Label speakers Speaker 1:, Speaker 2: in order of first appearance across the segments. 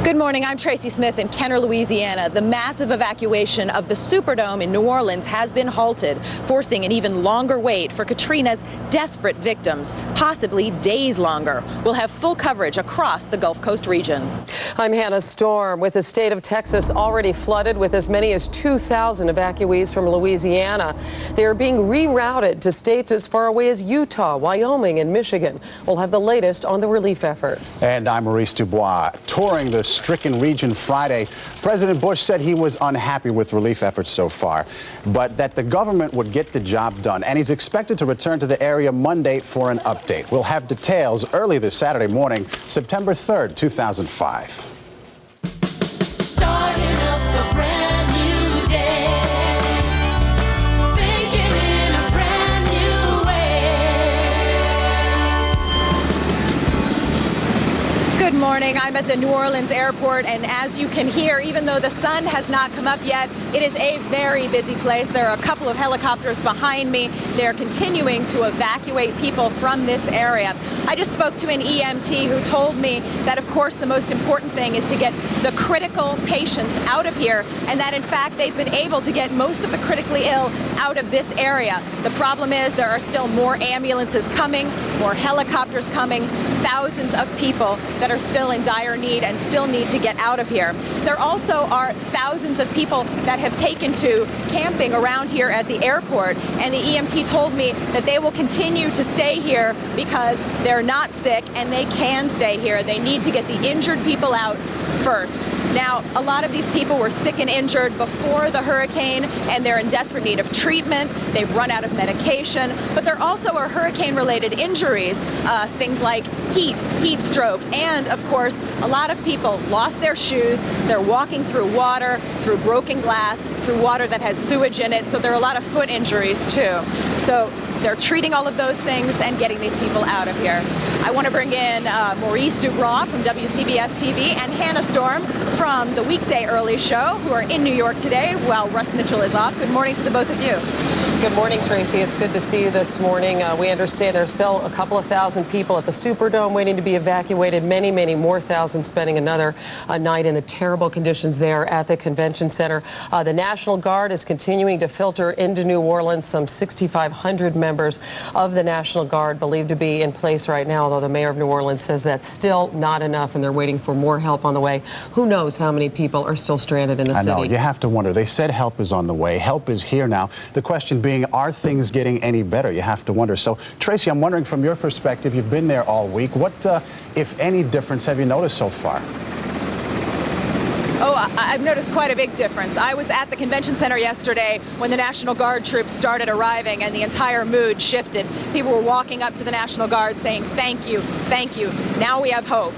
Speaker 1: Good morning, I'm Tracy Smith in Kenner, Louisiana. The massive evacuation of the Superdome in New Orleans has been halted, forcing an even longer wait for Katrina's desperate victims, possibly days longer. We'll have full coverage across the Gulf Coast region.
Speaker 2: I'm Hannah Storm. With the state of Texas already flooded with as many as 2,000 evacuees from Louisiana, they are being rerouted to states as far away as Utah, Wyoming, and Michigan. We'll have the latest on the relief efforts.
Speaker 3: And I'm Maurice Dubois. Touring the stricken region Friday, President Bush said he was unhappy with relief efforts so far, but that the government would get the job done. And he's expected to return to the area Monday for an update. We'll have details early this Saturday morning, September 3rd, 2005.
Speaker 4: Starting up a brand new day, thinking in a brand new way.
Speaker 1: Good morning. I'm at the New Orleans airport, and as you can hear, even though the sun has not come up yet, it is a very busy place. There are a couple of helicopters behind me. They're continuing to evacuate people from this area. I just spoke to an EMT who told me that, of course, the most important thing is to get the critical patients out of here, and that, in fact, they've been able to get most of the critically ill out of this area. The problem is there are still more ambulances coming, more helicopters coming, thousands of people that are still in dire need and still need to get out of here. There also are thousands of people that have taken to camping around here at the airport, and the EMT told me that they will continue to stay here because they're not sick and they can stay here. They need to get the injured people out first. Now, a lot of these people were sick and injured before the hurricane, and they're in desperate need of treatment. They've run out of medication, but there also are hurricane-related injuries, things like heat stroke, and of course, a lot of people lost their shoes. They're walking through water, through broken glass, through water that has sewage in it, so there are a lot of foot injuries too. So they're treating all of those things and getting these people out of here. I want to bring in Maurice Dubois from WCBS TV and Hannah Storm from the weekday early show, who are in New York today while Russ Mitchell is off. Good morning to the both of you.
Speaker 2: Good morning, Tracy. It's good to see you this morning. We understand there's still a couple of thousand people at the Superdome waiting to be evacuated. Many, many more thousands spending another night in the terrible conditions there at the convention center. The National Guard is continuing to filter into New Orleans. Some 6,500 members of the National Guard believed to be in place right now, although the mayor of New Orleans says that's still not enough and they're waiting for more help on the way. Who knows how many people are still stranded in the city?
Speaker 3: I know. You have to wonder. They said help is on the way. Help is here now. The question being, are things getting any better? You have to wonder. So, Tracy, I'm wondering from your perspective, you've been there all week. What, if any, difference have you noticed so far?
Speaker 1: Oh, I've noticed quite a big difference. I was at the convention center yesterday when the National Guard troops started arriving, and the entire mood shifted. People were walking up to the National Guard saying, thank you, thank you. Now we have hope.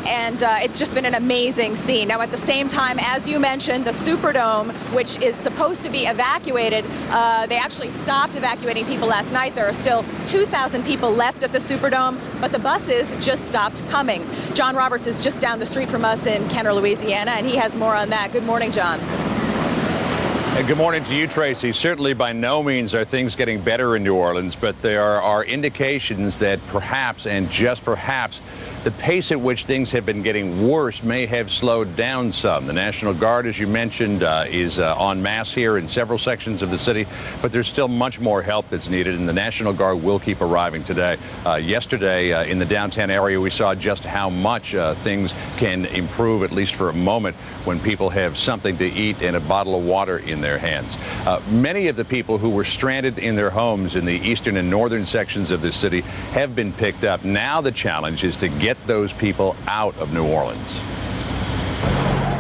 Speaker 1: And it's just been an amazing scene. Now, at the same time, as you mentioned, the Superdome, which is supposed to be evacuated, they actually stopped evacuating people last night. There are still 2,000 people left at the Superdome, but the buses just stopped coming. John Roberts is just down the street from us in Kenner, Louisiana, and he has more on that. Good morning, John.
Speaker 5: And good morning to you, Tracy. Certainly by no means are things getting better in New Orleans, but there are indications that perhaps, and just perhaps, the pace at which things have been getting worse may have slowed down some. The National Guard, as you mentioned, is en masse here in several sections of the city, but there's still much more help that's needed, and the National Guard will keep arriving today. Yesterday, in the downtown area, we saw just how much things can improve, at least for a moment, when people have something to eat and a bottle of water in their hands. Many of the people who were stranded in their homes in the eastern and northern sections of the city have been picked up. Now the challenge is to get those people out of New Orleans.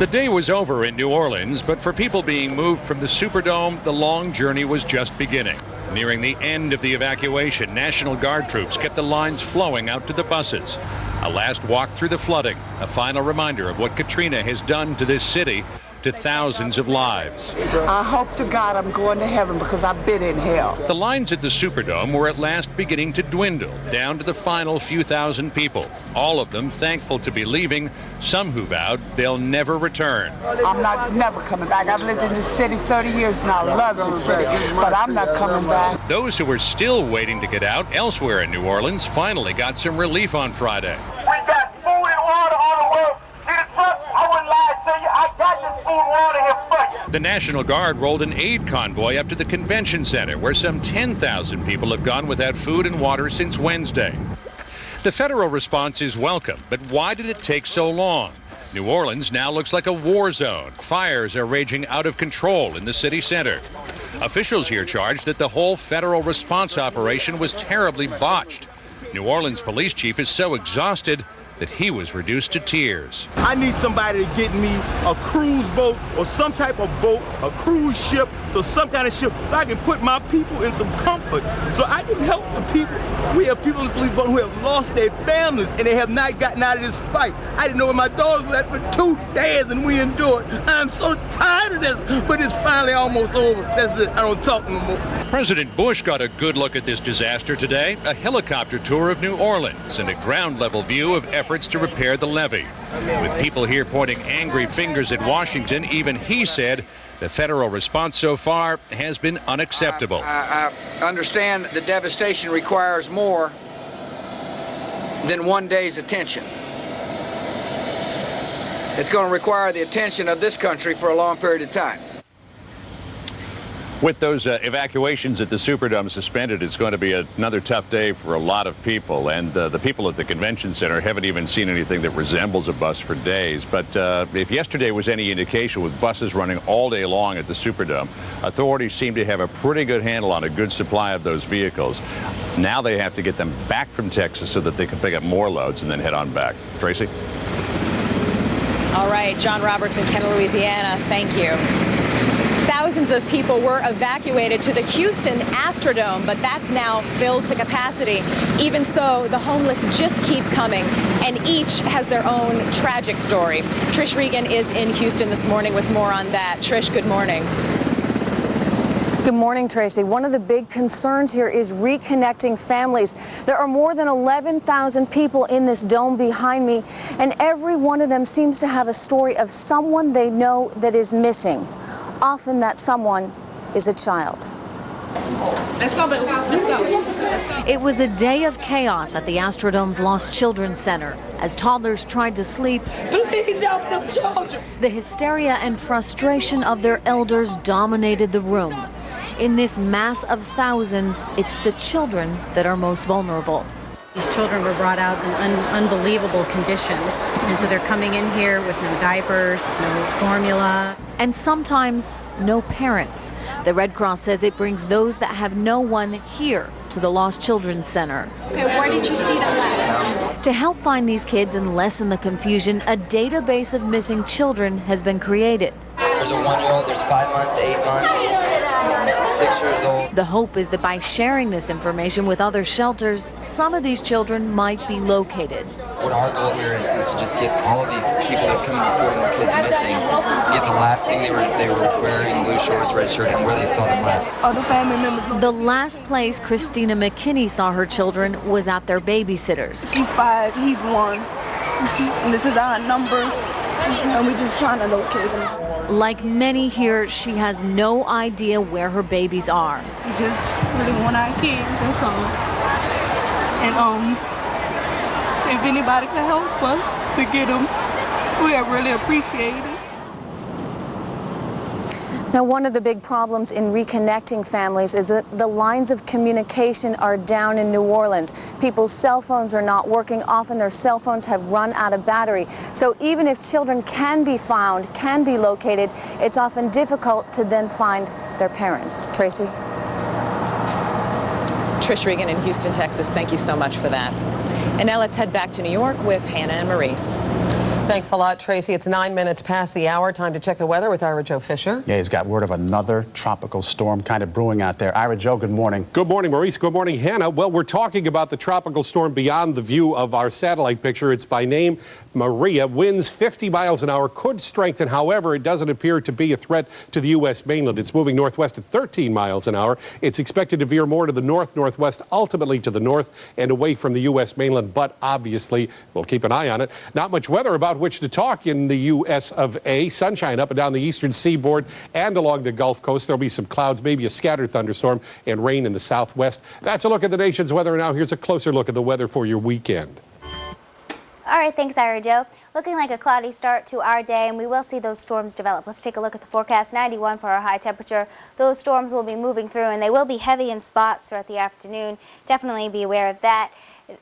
Speaker 6: The day was over in New Orleans, but for people being moved from the Superdome, the long journey was just beginning. Nearing the end of the evacuation, National Guard troops kept the lines flowing out to the buses. A last walk through the flooding, a final reminder of what Katrina has done to this city, to thousands of lives.
Speaker 7: I hope to God I'm going to heaven because I've been in hell.
Speaker 6: The lines at the Superdome were at last beginning to dwindle, down to the final few thousand people. All of them thankful to be leaving, some who vowed they'll never return.
Speaker 7: I'm never coming back. I've lived in this city 30 years now. I love this city, but I'm not coming back.
Speaker 6: Those who were still waiting to get out elsewhere in New Orleans finally got some relief on Friday.
Speaker 8: We got food and water on the way.
Speaker 6: The National Guard rolled an aid convoy up to the convention center, where some 10,000 people have gone without food and water since Wednesday. The federal response is welcome, but why did it take so long? New Orleans now looks like a war zone. Fires are raging out of control in the city center. Officials here charge that the whole federal response operation was terribly botched. New Orleans police chief is so exhausted that he was reduced to tears.
Speaker 8: I need somebody to get me a cruise boat or some type of boat, a cruise ship or some kind of ship, so I can put my people in some comfort, so I can help the people. We have people in the police boat who have lost their families and they have not gotten out of this fight. I didn't know where my daughters were at for 2 days and we endured. I'm so tired of this, but it's finally almost over. That's it. I don't talk no more.
Speaker 6: President Bush got a good look at this disaster today, a helicopter tour of New Orleans and a ground-level view of efforts to repair the levee. With people here pointing angry fingers at Washington, even he said the federal response so far has been unacceptable.
Speaker 9: I understand the devastation requires more than one day's attention. It's going to require the attention of this country for a long period of time.
Speaker 5: With those evacuations at the Superdome suspended, it's going to be another tough day for a lot of people. And the people at the convention center haven't even seen anything that resembles a bus for days. But if yesterday was any indication, with buses running all day long at the Superdome, authorities seem to have a pretty good handle on a good supply of those vehicles. Now they have to get them back from Texas so that they can pick up more loads and then head on back. Tracy?
Speaker 1: All right, John Roberts in Kenner, Louisiana, thank you. Thousands of people were evacuated to the Houston Astrodome, but that's now filled to capacity. Even so, the homeless just keep coming, and each has their own tragic story. Trish Regan is in Houston this morning with more on that. Trish, good morning.
Speaker 10: Good morning, Tracy. One of the big concerns here is reconnecting families. There are more than 11,000 people in this dome behind me, and every one of them seems to have a story of someone they know that is missing. Often that someone is a child.
Speaker 11: Let's go, let's go. It was a day of chaos at the Astrodome's Lost Children Center as toddlers tried to sleep.
Speaker 7: Please help them children.
Speaker 11: The hysteria and frustration of their elders dominated the room. In this mass of thousands, it's the children that are most vulnerable.
Speaker 12: These children were brought out in unbelievable conditions, and so they're coming in here with no diapers, no formula.
Speaker 11: And sometimes no parents. The Red Cross says it brings those that have no one here to the Lost Children's Center.
Speaker 10: Okay, where did you see them last?
Speaker 11: To help find these kids and lessen the confusion, a database of missing children has been created.
Speaker 13: There's a 1-year-old, there's 5 months, 8 months, 6 years old.
Speaker 11: The hope is that by sharing this information with other shelters, some of these children might be located.
Speaker 13: What our goal here is to just get all of these people that come reporting their kids missing, get the last thing they were wearing, blue shorts, red shirt, and where they saw them last.
Speaker 7: Other family members.
Speaker 11: The last place Christina McKinney saw her children was at their babysitters.
Speaker 7: She's 5, he's 1. And this is our number, and we're just trying to locate them.
Speaker 11: Like many here, she has no idea where her babies are.
Speaker 7: We just really want our kids, that's all. And if anybody can help us to get them, we really appreciate it.
Speaker 10: Now, one of the big problems in reconnecting families is that the lines of communication are down in New Orleans. People's cell phones are not working. Often their cell phones have run out of battery. So even if children can be found, can be located, it's often difficult to then find their parents. Tracy?
Speaker 1: Trish Regan in Houston, Texas, thank you so much for that. And now let's head back to New York with Hannah and Maurice.
Speaker 2: Thanks a lot, Tracy. It's 9 minutes past the hour. Time to check the weather with Ira Joe Fisher.
Speaker 3: Yeah, he's got word of another tropical storm kind of brewing out there. Ira Joe, good morning.
Speaker 14: Good morning, Maurice. Good morning, Hannah. Well, we're talking about the tropical storm beyond the view of our satellite picture. It's by name Maria. Winds 50 miles an hour, could strengthen. However, it doesn't appear to be a threat to the U.S. mainland. It's moving northwest at 13 miles an hour. It's expected to veer more to the north-northwest, ultimately to the north and away from the U.S. mainland. But obviously, we'll keep an eye on it. Not much weather about which to talk in the U.S. of A. Sunshine up and down the eastern seaboard and along the Gulf Coast. There'll be some clouds, maybe a scattered thunderstorm, and rain in the southwest. That's a look at the nation's weather. Now here's a closer look at the weather for your weekend.
Speaker 15: All right, thanks, Ira Joe. Looking like a cloudy start to our day, and we will see those storms develop. Let's take a look at the forecast. 91 for our high temperature. Those storms will be moving through, and they will be heavy in spots throughout the afternoon. Definitely be aware of that.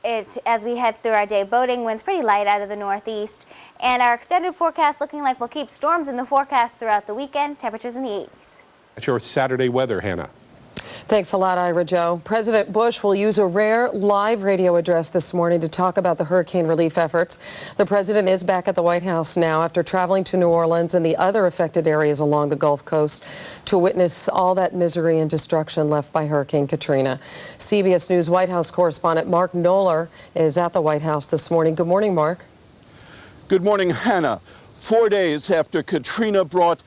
Speaker 15: As we head through our day, boating winds pretty light out of the northeast. And our extended forecast looking like we'll keep storms in the forecast throughout the weekend. Temperatures in the 80s.
Speaker 14: That's your Saturday weather, Hannah.
Speaker 2: Thanks a lot, Ira Joe. President Bush will use a rare live radio address this morning to talk about the hurricane relief efforts. The president is back at the White House now after traveling to New Orleans and the other affected areas along the Gulf Coast to witness all that misery and destruction left by Hurricane Katrina. CBS News White House correspondent Mark Knoller is at the White House this morning. Good morning, Mark.
Speaker 16: Good morning, Hannah. 4 days after Katrina brought